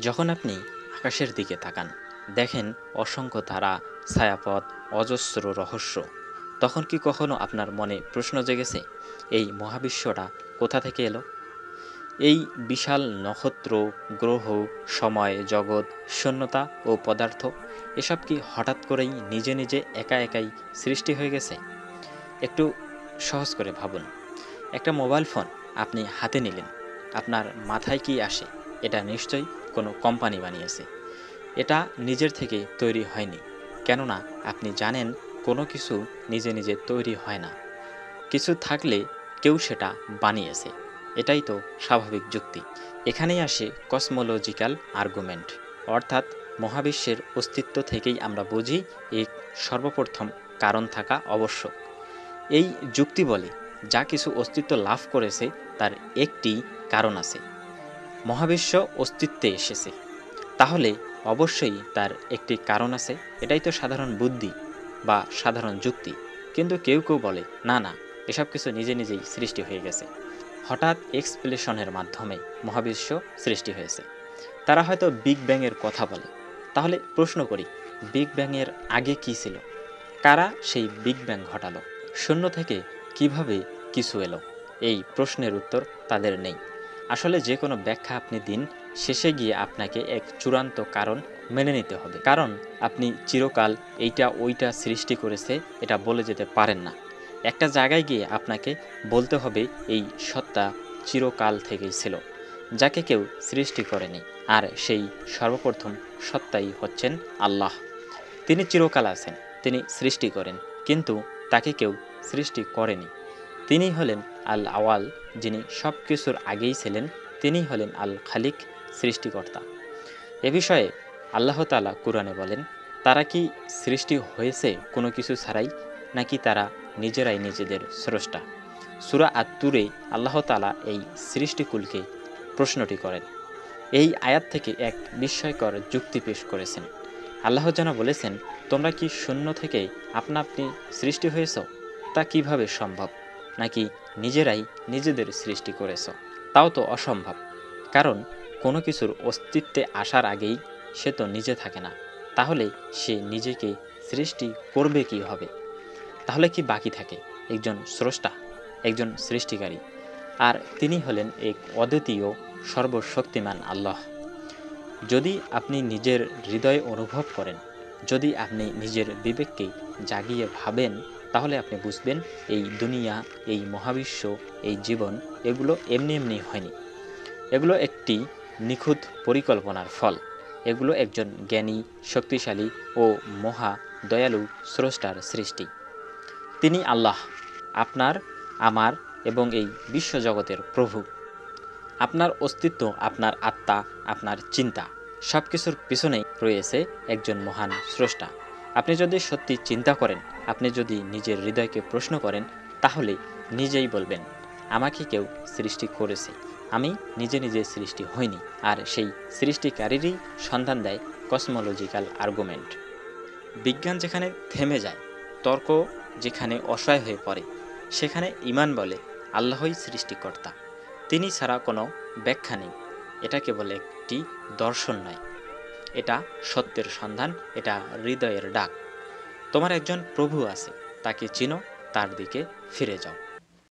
যখন আপনি আকাশের দিকে তাকান, দেখেন অসংখ্য তারা, ছায়াপথ, অজস্র রহস্য, তখন কি কখনো আপনার মনে প্রশ্ন জেগেছে এই মহাবিশ্বটা কোথা থেকে এলো? এই বিশাল নক্ষত্র, গ্রহ, সময়, জগৎ, শূন্যতা ও পদার্থ, এসব কি হঠাৎ করেই নিজে নিজে একা একাই সৃষ্টি হয়ে গেছে? একটু সহজ করে ভাবুন। একটা মোবাইল ফোন আপনি হাতে নিলেন, আপনার মাথায় কি আসে? এটা নিশ্চয়ই কোনো কোম্পানি বানিয়েছে। এটা নিজের থেকে তৈরি হয়নি, কেননা আপনি জানেন কোনো কিছু নিজে নিজে তৈরি হয় না। কিছু থাকলে কেউ সেটা বানিয়েছে, এটাই তো স্বাভাবিক যুক্তি। এখানেই আসে কসমোলজিক্যাল আর্গুমেন্ট, অর্থাৎ মহাবিশ্বের অস্তিত্ব থেকেই আমরা বুঝি এক সর্বপ্রথম কারণ থাকা আবশ্যক। এই যুক্তি বলে যা কিছু অস্তিত্ব লাভ করেছে তার একটি কারণ আছে। মহাবিশ্ব অস্তিত্বে এসেছে, তাহলে অবশ্যই তার একটি কারণ আছে। এটাই তো সাধারণ বুদ্ধি বা সাধারণ যুক্তি। কিন্তু কেউ কেউ বলে না না, এসব কিছু নিজে নিজেই সৃষ্টি হয়ে গেছে, হঠাৎ এক্সপ্লেশনের মাধ্যমে মহাবিশ্ব সৃষ্টি হয়েছে। তারা হয়তো বিগ ব্যাংয়ের কথা বলে। তাহলে প্রশ্ন করি, বিগ ব্যাংয়ের আগে কি ছিল? কারা সেই বিগ ব্যাং ঘটালো? শূন্য থেকে কিভাবে কিছু এলো? এই প্রশ্নের উত্তর তাদের নেই। আসলে যে কোনো ব্যাখ্যা আপনি দিন, শেষে গিয়ে আপনাকে এক চূড়ান্ত কারণ মেনে নিতে হবে। কারণ আপনি চিরকাল এইটা ওইটা সৃষ্টি করেছে এটা বলে যেতে পারেন না। একটা জায়গায় গিয়ে আপনাকে বলতে হবে এই সত্তা চিরকাল থেকেই ছিল, যাকে কেউ সৃষ্টি করেনি। আর সেই সর্বপ্রথম সত্তাই হচ্ছেন আল্লাহ। তিনি চিরকাল আছেন, তিনি সৃষ্টি করেন, কিন্তু তাকে কেউ সৃষ্টি করেনি। তিনি হলেন আল আওয়াল, যিনি সব কিছুর আগেই ছিলেন। তিনি হলেন আল খালিক, সৃষ্টিকর্তা। এ বিষয়ে আল্লাহ তাআলা কুরআনে বলেন, তারা কি সৃষ্টি হয়েছে কোনো কিছু ছাড়াই, নাকি তারা নিজেরাই নিজেদের স্রষ্টা? সূরা আত-তুরে আল্লাহ তাআলা এই সৃষ্টিকুলকে প্রশ্নটি করেন। এই আয়াত থেকে এক বিস্ময়কর যুক্তি পেশ করেছেন। আল্লাহ যেন বলেছেন, তোমরা কি শূন্য থেকে আপনা আপনি সৃষ্টি হয়েছ? তা কিভাবে সম্ভব? নাকি নিজেরাই নিজেদের সৃষ্টি করেছ? তাও তো অসম্ভব। কারণ কোনো কিছুর অস্তিত্বে আসার আগেই সে তো নিজে থাকে না। তাহলে সে নিজেকে সৃষ্টি করবে কীভাবে? তাহলে কি বাকি থাকে? একজন স্রষ্টা, একজন সৃষ্টিকারী। আর তিনি হলেন এক অদ্বিতীয় সর্বশক্তিমান আল্লাহ। যদি আপনি নিজের হৃদয়ে অনুভব করেন, যদি আপনি নিজের বিবেককে জাগিয়ে ভাবেন, তাহলে আপনি বুঝবেন এই দুনিয়া, এই মহাবিশ্ব, এই জীবন, এগুলো এমনি এমনি হয়নি। এগুলো একটি নিখুঁত পরিকল্পনার ফল। এগুলো একজন জ্ঞানী, শক্তিশালী ও মহা দয়ালু স্রষ্টার সৃষ্টি। তিনি আল্লাহ, আপনার, আমার এবং এই বিশ্বজগতের প্রভু। আপনার অস্তিত্ব, আপনার আত্মা, আপনার চিন্তা, সব কিছুর পিছনেই রয়েছে একজন মহান স্রষ্টা। আপনি যদি সত্যি চিন্তা করেন, আপনি যদি নিজের হৃদয়কে প্রশ্ন করেন, তাহলে নিজেই বলবেন, আমাকে কেউ সৃষ্টি করেছে, আমি নিজে নিজে সৃষ্টি হইনি। আর সেই সৃষ্টিকারীরই সন্ধান দেয় কসমোলজিক্যাল আর্গুমেন্ট। বিজ্ঞান যেখানে থেমে যায়, তর্ক যেখানে অসহায় হয়ে পড়ে, সেখানে ঈমান বলে আল্লাহই সৃষ্টিকর্তা, তিনি ছাড়া কোনো ব্যাখ্যা নেই। এটা কেবল একটি দর্শন নয়, এটা সত্যের সন্ধান, এটা হৃদয়ের ডাক। তোমার একজন প্রভু আছে, তাকে চিনো, তার দিকে ফিরে যাও।